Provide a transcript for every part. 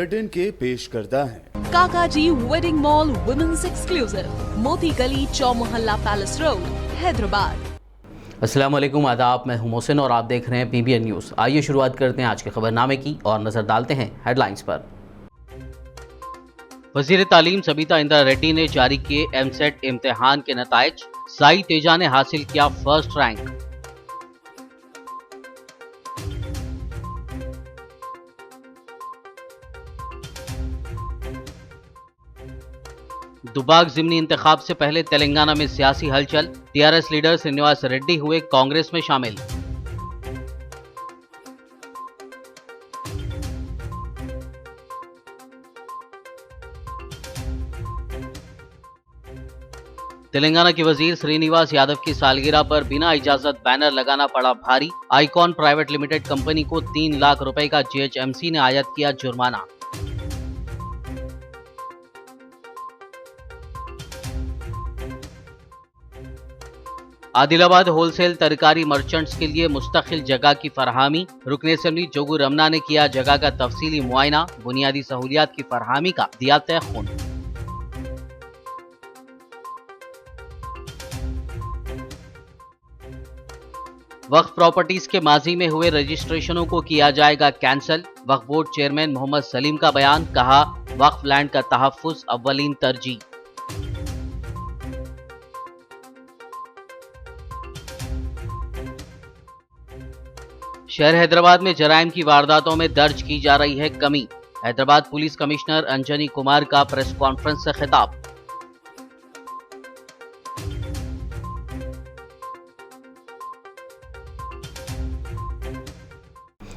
Bulletin के पेश करता है काकाजी वेडिंग मॉल वुमेन्स एक्सक्लूसिव, मोती गली, चौमोहल्ला पैलेस रोड, हैदराबाद। अस्सलाम वालेकुम, आदाब। मैं हूं मोहसिन और आप देख रहे हैं PBN न्यूज़। आइए शुरुआत करते हैं आज के खबरनामे की और नजर डालते हैं हेडलाइंस पर। वजीर तालीम सबिता इंदिरा रेड्डी ने जारी किए MSET इम्तिहान के नताइज। साई तेजा ने हासिल किया फर्स्ट रैंक। दुबाक ज़िमनी इंतखाब से पहले तेलंगाना में सियासी हलचल। TRS लीडर श्रीनिवास रेड्डी हुए कांग्रेस में शामिल। तेलंगाना के वजीर श्रीनिवास यादव की सालगिरह पर बिना इजाजत बैनर लगाना पड़ा भारी। आईकॉन प्राइवेट लिमिटेड कंपनी को 3 लाख रुपए का GHMC ने आयद किया जुर्माना। आदिलाबाद होलसेल तरकारी मर्चेंट्स के लिए मुस्तकिल जगह की फरहमी। रुकन असेंबली जोगू रमना ने किया जगह का तफसीली मुआयना। बुनियादी सहूलियात की फरहमी का दिया तय खून। वक्फ प्रॉपर्टीज के माजी में हुए रजिस्ट्रेशनों को किया जाएगा कैंसल। वक्फ बोर्ड चेयरमैन मोहम्मद सलीम का बयान, कहा वक्फ लैंड का तहफ्फुज अव्वलीन तरजीह। शहर हैदराबाद में जराइम की वारदातों में दर्ज की जा रही है कमी। हैदराबाद पुलिस कमिश्नर अंजनी कुमार का प्रेस कॉन्फ्रेंस से खिताब।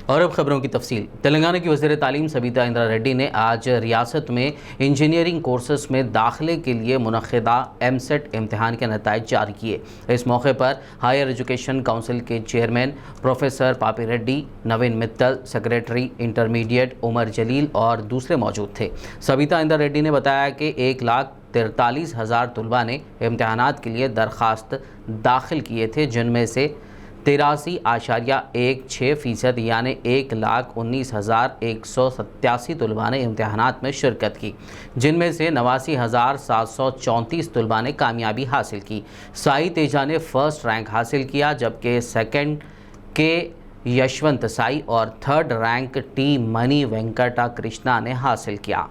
और अब खबरों की तफसील। तेलंगाना की वज़ीर तालीम सबिता इंदिरा रेड्डी ने आज रियासत में इंजीनियरिंग कोर्सेस में दाखिले के लिए मुनक़िदा MSET इम्तिहान के नताइज जारी किए। इस मौके पर हायर एजुकेशन काउंसिल के चेयरमैन प्रोफेसर पापी रेड्डी, नवीन मित्तल, सेक्रेटरी इंटरमीडिएट उमर जलील और दूसरे मौजूद थे। सबिता इंदिरा रेड्डी ने बताया कि 1,43,000 तलबा ने इम्तिहानात के लिए दरख्वास्त दाखिल किए थे, जिनमें से 83.16% यानी 1,19,187 तलबा ने इम्तिहानात में शिरकत की, जिनमें से 89,734 तलबा ने कामयाबी हासिल की। साई तेजा ने फर्स्ट रैंक हासिल किया, जबकि सेकंड के यशवंत साई और third rank T money Venkata Krishna ने हासिल किया।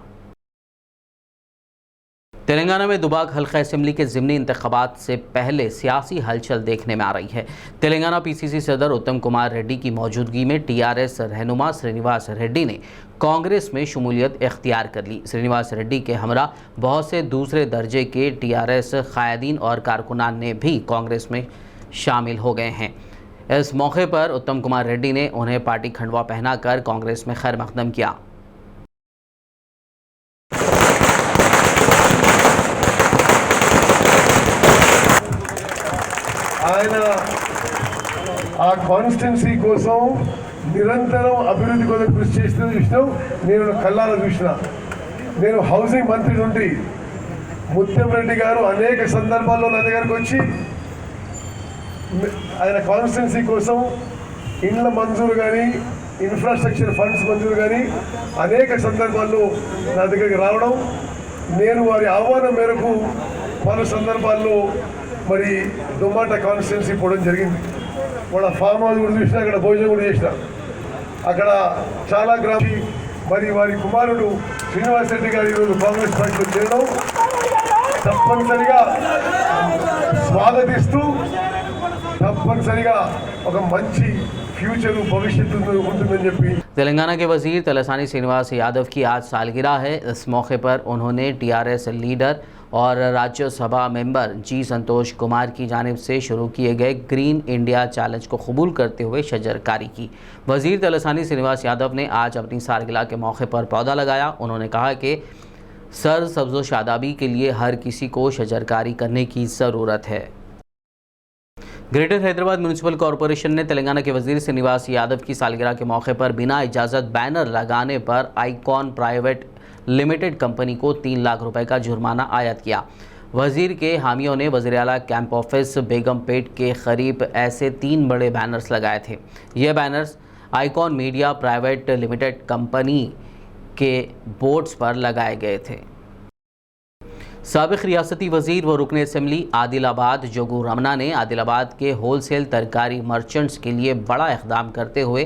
तेलंगाना में दुबाक हल्का असेंबली के ज़िमनी इंतखाबात से पहले सियासी हलचल देखने में आ रही है। तेलंगाना PCC सदर उत्तम कुमार रेड्डी की मौजूदगी में TRS रहनुमा श्रीनिवास रेड्डी ने कांग्रेस में शमूलियत इख्तियार कर ली। श्रीनिवास रेड्डी के हमरा बहुत से दूसरे दर्जे के TRS कायदीन और कारकुनान ने भी कांग्रेस में शामिल हो गए हैं। इस मौके पर उत्तम कुमार रेड्डी ने उन्हें पार्टी खंडवा पहनाकर कांग्रेस में खैर मकदम किया। ఆయన ఆ కాన్స్టిట్యున్సీ కోసం నిరంతరం అభివృద్ధి కోసం కృషి చేస్తూ చూసినాం. నేను కళ్ళారా చూసిన. నేను హౌసింగ్ మంత్రి నుండి ముత్యం రెడ్డి గారు అనేక సందర్భాల్లో నా దగ్గరకు వచ్చి ఆయన కాన్స్టిట్యున్సీ కోసం ఇండ్ల మంజూరు కానీ ఇన్ఫ్రాస్ట్రక్చర్ ఫండ్స్ మంజూరు కానీ అనేక సందర్భాల్లో నా దగ్గరికి రావడం, నేను వారి ఆహ్వానం మేరకు పలు సందర్భాల్లో మరి దుమ్మాట కాన్స్టిట్యున్సీ పోవడం జరిగింది. వాళ్ళ ఫామ్ హౌస్ కూడా చూసినా, అక్కడ భోజనం కూడా చేసిన. అక్కడ చాలా గ్రామీ మరి వారి కుమారుడు శ్రీనివాస్ రెడ్డి గారు ఈరోజు కాంగ్రెస్ పార్టీలో చేరడం తప్పనిసరిగా స్వాగతిస్తూ, తప్పనిసరిగా ఒక మంచి फ्यूचर भविष्य ఉంటుందని చెప్పి। तेलंगाना के वजीर तलसानी श्रीनिवास यादव की आज सालगिरह है। इस मौके पर उन्होंने TRS लीडर और राज्यसभा मेंबर G संतोष कुमार की जानिब से शुरू किए गए ग्रीन इंडिया चैलेंज को कबूल करते हुए शजरकारी की। वजीर तलसानी श्रीनिवास यादव ने आज अपनी सालगिरह के मौके पर पौधा लगाया। उन्होंने कहा कि सर सब्ज़ो शादाबी के लिए हर किसी को शजरकारी करने की ज़रूरत है। ग्रेटर हैदराबाद म्यूनिसिपल कॉरपोरेशन ने तेलंगाना के वजीर श्रीनिवास यादव की सालगिरह के मौके पर बिना इजाज़त बैनर लगाने पर आईकॉन प्राइवेट लिमिटेड कंपनी को 3 लाख रुपए का जुर्माना आयद किया। वजीर के हामियों ने वज़ीर आला कैंप ऑफिस बेगमपेट के करीब ऐसे 3 बड़े बैनर्स लगाए थे। ये banners icon media private limited company के बोर्ड्स पर लगाए गए थे। साबिक रियासती वजीर व रुकन असम्बली आदिलाबाद जोगू रमना ने आदिलाबाद के होलसेल तरकारी मर्चेंट्स के लिए बड़ा इक़दाम करते हुए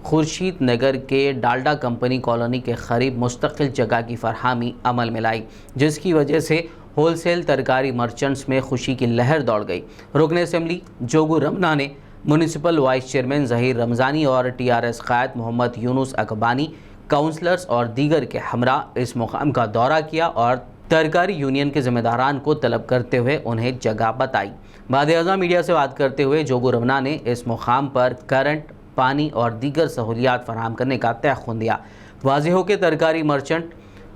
खुर्शीद नगर के डालडा कंपनी कॉलोनी के करीब मुस्तकिल जगह की फरहमी अमल में लाई, जिसकी वजह से होलसेल तरकारी मर्चेंट्स में खुशी की लहर दौड़ गई। रुकन असम्बली जोगू रमना ने municipal vice chairman Zaheer Ramzani और TRS क़ायद मोहम्मद यूनुस अकबानी, काउंसलर्स और दीगर के हमरा इस मुकाम का दौरा किया और तरकारी यूनियन के ज़िम्मेदारान को तलब करते हुए उन्हें जगह बताई। बाद-ए-आज़ा मीडिया से बात करते हुए जोगू रमना ने इस मुकाम पर करंट, पानी और दीगर सहूलियात फराहम करने का तयख़ुन दिया। वाज़ेह हो के तरकारी मर्चेंट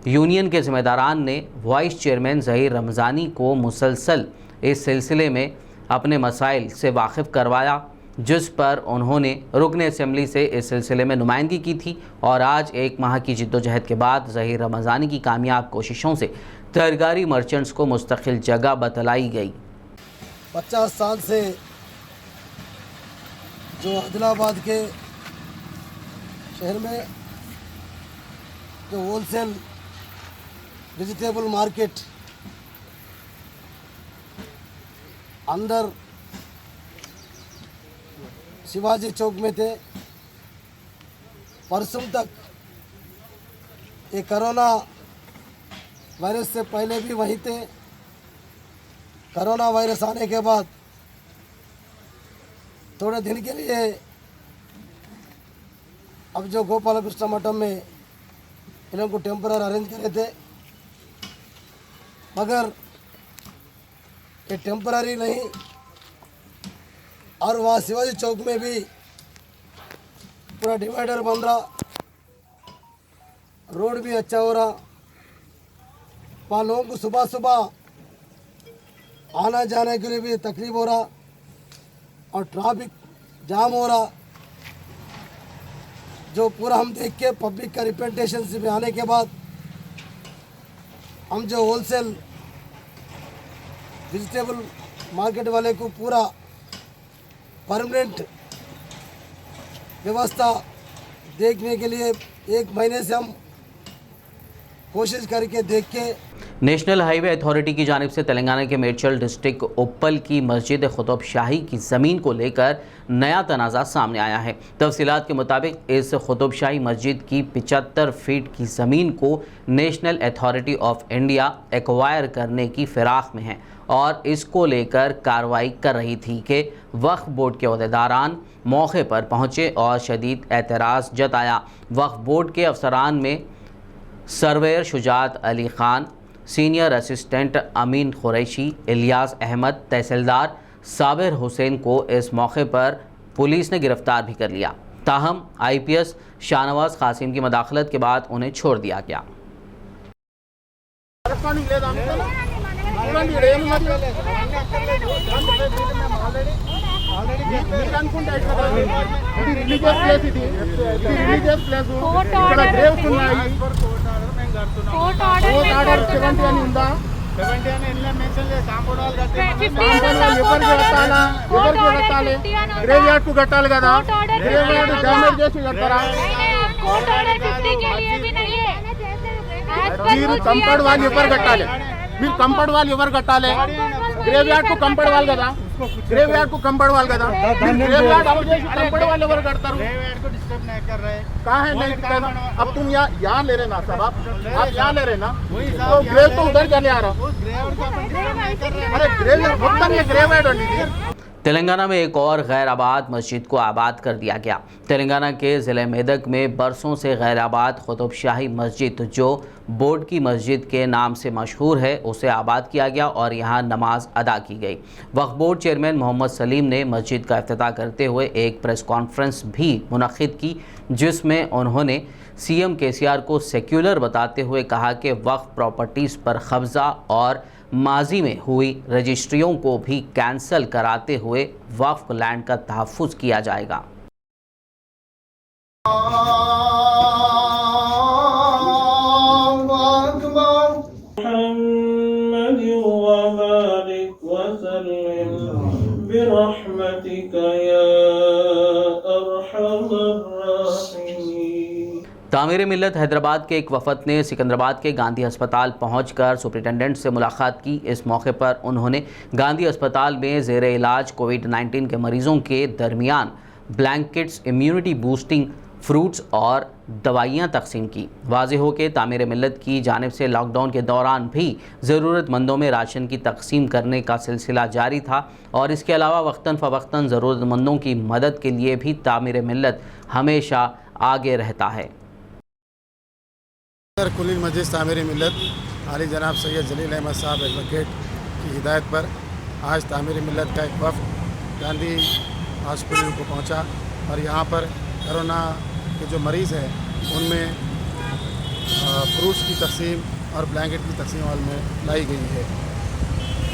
यूनियन के ज़िम्मेदारान ने वाइस चेयरमैन ज़हीर रमज़ानी को मुसलसल इस सिलसिले में अपने मसाइल से वाकिफ़ करवाया, जिस पर उन्होंने रुकन असम्बली से इस सिलसिले में नुमाइंदगी की थी और आज एक माह की जिद्दोजहद के बाद ज़हीर रमज़ानी की कामयाब कोशिशों से तरकारी मर्चेंट्स को मुस्तकिल जगह बतलाई गई। 50 साल से जो आदिलाबाद के शहर में जो होलसेल वेजिटेबल मार्केट अंदर शिवाजी चौक में थे, परसों तक ये कोरोना वायरस से पहले भी वहीं थे। कोरोना वायरस आने के बाद थोड़े दिन के लिए अब जो गोपाल कृष्ण मठम में इन लोगों को टेम्पररी अरेंज करे थे, मगर ये टेम्पररी नहीं और वहाँ शिवाजी चौक में भी पूरा डिवाइडर बन रहा, रोड भी अच्छा हो रहा, वहाँ लोगों को सुबह सुबह आना जाने के लिए भी तकलीफ हो रहा और ट्रैफिक जाम हो रहा। जो पूरा हम देख के पब्लिक का रिप्रेजेंटेशन से भी आने के बाद हम जो होलसेल वेजिटेबल मार्केट वाले को पूरा परमानेंट व्यवस्था देखने के लिए 1 महीने से हम कोशिश करके देख के। नेशनल हाईवे अथॉरिटी की जानिब से तेलंगाना के मेडचल डिस्ट्रिक्ट उप्पल की मस्जिद खुतब शाही की ज़मीन को लेकर नया तनाज़ा सामने आया है। तफसीलात के मुताबिक इस खुतब शाही मस्जिद की 75 फीट की ज़मीन को national authority of India acquire करने की फिराक में है और इसको लेकर कार्रवाई कर रही थी कि वक्फ बोर्ड के अहदेदारान मौके पर पहुँचे और शदीद एतराज़ जताया। वक्फ बोर्ड के अफसरान में surveyor Shujat Ali Khan, senior assistant Amin Qureshi, Ilyas Ahmed, tehsildar Sabir Hussain को इस मौके पर पुलिस ने गिरफ्तार भी कर लिया। ताहम IPS शाहनवाज कासिम की मदाखलत के बाद उन्हें छोड़ दिया गया। గ్రేవ్ యార్డ్ కు కట్టాలి కదా, గ్రేవ్ యార్డ్ డ్యామేజ్ చేసి కడతారా? మీరు కంపౌండ్ వాళ్ళు ఎవరు కట్టాలి? మీరు కంపౌండ్ వాళ్ళు ఎవరు కట్టాలి? గ్రేవ్ యార్డ్ కు కంపౌండ్ వాళ్ళు కదా, ग्रेव यार्ड को कंपड़ वाल का था, ग्रेव यार्ड अब जैसे कंपड़ वाले वर करता हूँ, ग्रेव यार्ड को डिस्टर्ब नहीं कर रहे, कहाँ है नहीं कर रहा? अब तुम यहाँ ले रहे ना साहब, आप यहाँ ले रहे ना, तो ग्रेव तो उधर चले आ रहा, अरे graveyard graveyard. Telangana में एक और गैर आबाद मस्जिद को आबाद कर दिया गया। तेलंगाना के ज़िले मेदक में बरसों से गैर आबाद खुतब शाही मस्जिद जो बोर्ड की मस्जिद के नाम से मशहूर है उसे आबाद किया गया और यहाँ नमाज अदा की गई। वक्फ बोर्ड चेयरमैन मोहम्मद सलीम ने मस्जिद का इफ्तिताह करते हुए एक प्रेस कॉन्फ्रेंस भी मुनक्किद की, जिसमें उन्होंने CM KCR को सेक्युलर बताते हुए कहा कि वक्फ प्रॉपर्टीज़ पर कब्ज़ा और माजी में हुई रजिस्ट्रियों को भी कैंसिल कराते हुए वक्फ लैंड का तहफ़्फ़ुज़ किया जाएगा। तामीर मिल्लत हैदराबाद के एक वफद ने सिकंदराबाद के गांधी अस्पताल पहुंचकर सुपरिटेंडेंट से मुलाकात की। इस मौके पर उन्होंने गांधी अस्पताल में ज़ेरे इलाज कोविड-19 के मरीजों के दरमियान ब्लैंकेट्स, इम्यूनिटी बूस्टिंग फ्रूट्स और दवाइयाँ तकसीम की। वाज़ेह हो कि तामीर मिल्लत की जानिब से लॉकडाउन के दौरान भी ज़रूरतमंदों में राशन की तकसीम करने का सिलसिला जारी था और इसके अलावा वक्तन फ़वक्तन ज़रूरतमंदों की मदद के लिए भी तामीर मिल्लत हमेशा आगे रहता है। कुलीन मजलिस तामीर मिल्लत आली जनाब सैयद जलील अहमद साहब एडवोकेट की हिदायत पर आज तामीर मिल्लत का एक वफ़द गांधी हॉस्पिटल को पहुंचा और यहाँ पर कोरोना के जो मरीज़ हैं उनमें फ्रूट्स की तकसीम और ब्लैंकेट की तकसीम हॉल में लाई गई है।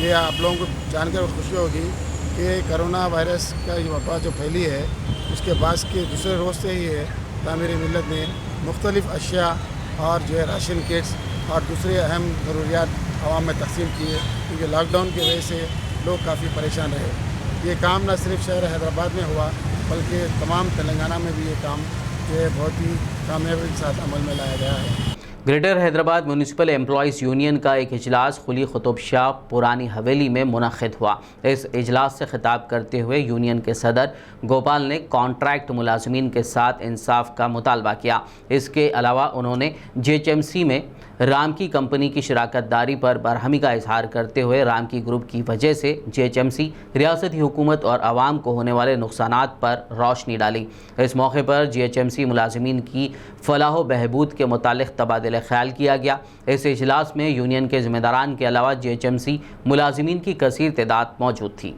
ये आप लोगों को जानकर खुशी होगी कि कोरोना वायरस का ये वबा जो फैली है उसके बाद के दूसरे रोज़ से ही है तामीर मिल्लत ने मुख्तलिफ़ अशिया और जो है राशन किट्स और दूसरे अहम ज़रूरियात आवाम में तकसीम किए, क्योंकि लॉकडाउन की वजह से लोग काफ़ी परेशान रहे। ये काम न सिर्फ शहर हैदराबाद में हुआ बल्कि तमाम तेलंगाना में भी ये काम जो है बहुत ही कामयाबी के साथ अमल में लाया गया है। Greater Hyderabad municipal employees union का एक इजलास खुली कुतुब शाह पुरानी हवेली में मुनक़िद हुआ। इस इजलास से खिताब करते हुए यूनियन के सदर गोपाल ने कॉन्ट्रैक्ट मुलाजमीन के साथ इंसाफ का मुतालबा किया। इसके अलावा उन्होंने JHMC में राम की कंपनी की शराकत दारी पर बरहमी का इजहार करते हुए राम की ग्रुप की वजह से JHMC, रियासती हुकूमत और आवाम को होने वाले नुकसानात पर रोशनी डाली। इस मौके पर JHMC मुलाजमीन की फलाह व बहबूद के मुतालिक तबादला ख्याल किया गया। इस इजलास में यूनियन के ज़िम्मेदारान के अलावा JHMC मुलाजमीन की कसीर तादाद मौजूद थी।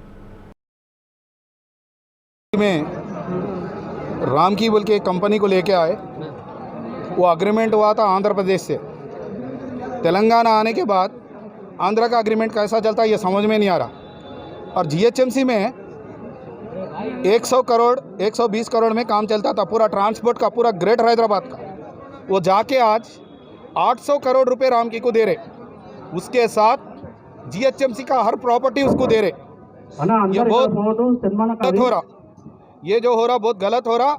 में राम की बोल के एक कंपनी को लेके आए, वो एग्रीमेंट हुआ था आंध्र प्रदेश से। तेलंगाना आने के बाद आंध्र का एग्रीमेंट कैसा चलता है ये समझ में नहीं आ रहा। और JHMC में 100 करोड़ 120 करोड़ में काम चलता था पूरा ट्रांसपोर्ट का, पूरा ग्रेटर हैदराबाद का। वो जाके आज 800 करोड़ रुपए राम की को दे रहे, उसके साथ JHMC का हर प्रॉपर्टी उसको दे रहे। ये बहुत गलत हो रहा, ये जो हो रहा बहुत गलत हो रहा।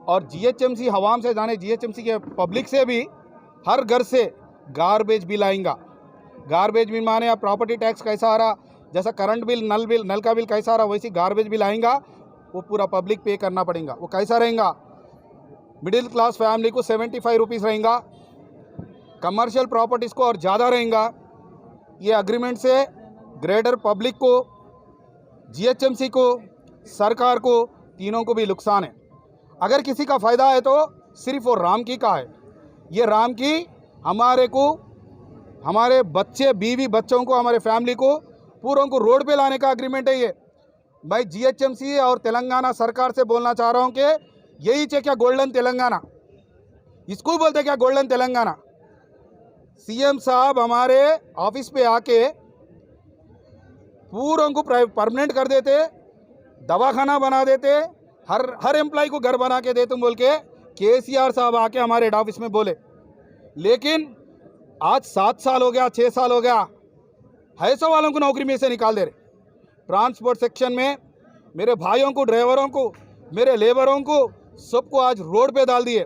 और JHMC हवाम से जाने, JHMC के पब्लिक से भी हर घर से गार्बेज बिल आएगा। गार्बेज बिल माने अब प्रॉपर्टी टैक्स कैसा आ रहा, जैसा करंट बिल, नल का बिल कैसा आ रहा, वैसी गार्बेज बिल आएगा, वो पूरा पब्लिक पे करना पड़ेगा। वो कैसा रहेगा, मिडिल क्लास फैमिली को 75 रुपीज़ रहेगा, कमर्शियल प्रॉपर्टीज़ को और ज़्यादा रहेगा। ये एग्रीमेंट से ग्रेटर पब्लिक को, JHMC को, सरकार को, तीनों को भी नुकसान है। अगर किसी का फ़ायदा है तो सिर्फ वो राम की का है। ये राम की हमारे को, हमारे बच्चे, बीवी बच्चों को, हमारे फैमिली को पूरों को रोड पे लाने का एग्रीमेंट है ये। मैं JHMC और तेलंगाना सरकार से बोलना चाह रहा हूँ कि यही चाहिए क्या गोल्डन तेलंगाना, इसको बोलते क्या गोल्डन तेलंगाना। CM साहब हमारे ऑफिस पे आके पूरों को परमानेंट कर देते, दवाखाना बना देते, हर एम्प्लॉय को घर बना के देते बोल के KCR साहब आके हमारे हेड ऑफिस में बोले। लेकिन आज 7 साल हो गया, 6 साल हो गया, हैसो वालों को नौकरी में से निकाल दे रहे। ट्रांसपोर्ट सेक्शन में मेरे भाइयों को, ड्राइवरों को, मेरे लेबरों को, सबको आज रोड पे डाल दिए।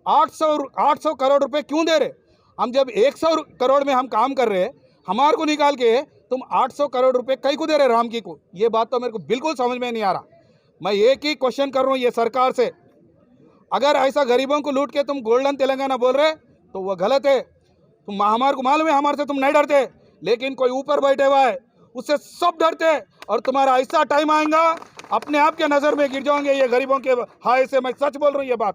800 करोड़ रुपए क्यों दे रहे? हम जब 100 करोड़ में हम काम कर रहे, हमारे को निकाल के तुम 800 करोड़ रुपए कई को दे रहे राम की को? ये बात तो मेरे को बिल्कुल समझ में नहीं आ रहा। मैं एक ही क्वेश्चन कर रहा हूँ ये सरकार से, अगर ऐसा गरीबों को लूट के तुम गोल्डन तेलंगाना बोल रहे तो वो गलत है। तुम, हमारे को मालूम है हमारे से तुम नहीं डरते, लेकिन कोई ऊपर बैठे हुआ है उससे सब डरते, और तुम्हारा ऐसा टाइम आएगा अपने आप के नज़र में गिर जाओगे ये गरीबों के हाय से। मैं सच बोल रहा हूँ ये बात।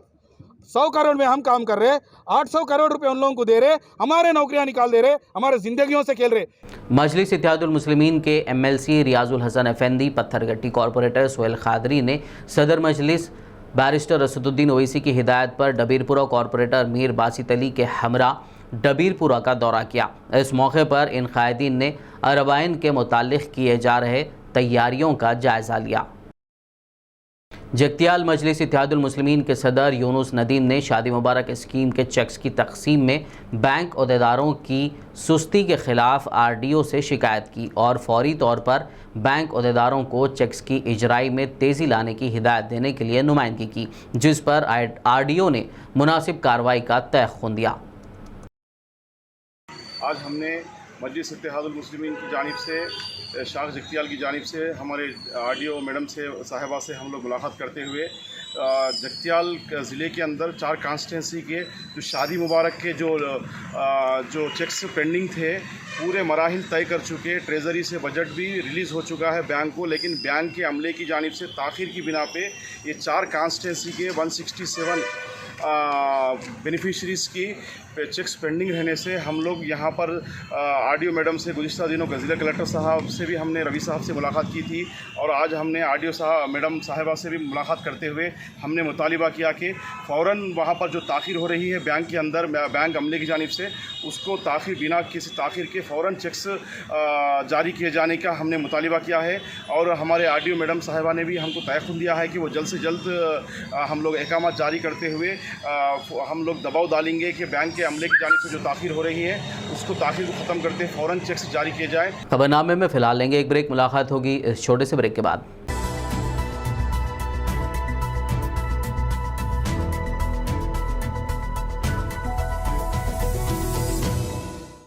100 करोड़ में हम काम कर रहे, 800 करोड़ रुपए उन लोगों को दे रहे, हमारे नौकरियां निकाल दे रहे, हमारे जिंदगियों से खेल रहे। मजलिस इत्तेहादुल मुस्लिमीन के MLC रियाजुल हसन अफेंदी, पत्थरगट्टी कॉरपोरेटर सोहेल खादरी ने सदर मजलिस बैरिस्टर असदुद्दीन ओवैसी की हिदायत पर डबीरपुरा कॉरपोरेटर मीर बासित अली के हमरा डबीरपुरा का दौरा किया। इस मौके पर इन कायदीन ने अरबाइन के मुतालिक किए जा रहे तैयारियों का जायज़ा लिया। जगतियाल मजलिस इत्तेहादुल मुस्लिमीन के सदर यूनुस नदीम ने शादी मुबारक स्कीम के चेक्स की तकसीम में बैंक अहदेदारों की सुस्ती के खिलाफ RDO से शिकायत की और फौरी तौर पर बैंक अहदेदारों को चेक्स की इजराई में तेज़ी लाने की हिदायत देने के लिए नुमाइंदगी की, जिस पर RDO ने मुनासिब कार्रवाई का तयख़ुन दिया। आज हमने मजलिस इत्तेहादुल मुस्लिमीन की जानिब से शाख जगतियाल की जानिब से हमारे RDO मैडम से साहिबा से हम लोग मुलाकात करते हुए जगतियाल ज़िले के अंदर 4 कॉन्स्टिट्यूंसी के जो शादी मुबारक के जो चेक्स पेंडिंग थे पूरे मराहिल तय कर चुके। ट्रेज़री से बजट भी रिलीज़ हो चुका है बैंक को, लेकिन बैंक के अमले की जानिब से ताख़ीर की बिना पे ये 4 कॉन्स्टिट्यूंसी के 167 बेनिफिशरीज़ की चेक्स पेंडिंग रहने से हम लोग यहाँ पर RDO मैडम से गुज़िश्ता दिनों ज़िला कलेक्टर साहब से भी हमने रवि साहब से मुलाकात की थी और आज हमने RDO साहब मैडम साहिबा से भी मुलाकात करते हुए हमने मुतालिबा किया कि फ़ौरन वहाँ पर जो ताख़ीर हो रही है बैंक के अंदर बैंक अमले की जानिब से उसको ताख़ीर बिना किसी ताख़ीर के फ़ौरन चेक्स जारी किए जाने का हमने मुतालिबा किया है। और हमारे RDO मैडम साहिबा ने भी हमको तयख़ुन दिया है कि वो जल्द से जल्द हम लोग अहकामात जारी करते हुए हम लोग दबाव डालेंगे कि बैंक के अमले की जानिब से जो ताख़ीर हो रही है उसको ताख़ीर को ख़त्म करते फ़ौरन चेक्स जारी किए जाए। खबरनामे में फ़िलहाल लेंगे एक ब्रेक, मुलाकात होगी इस छोटे से ब्रेक के बाद।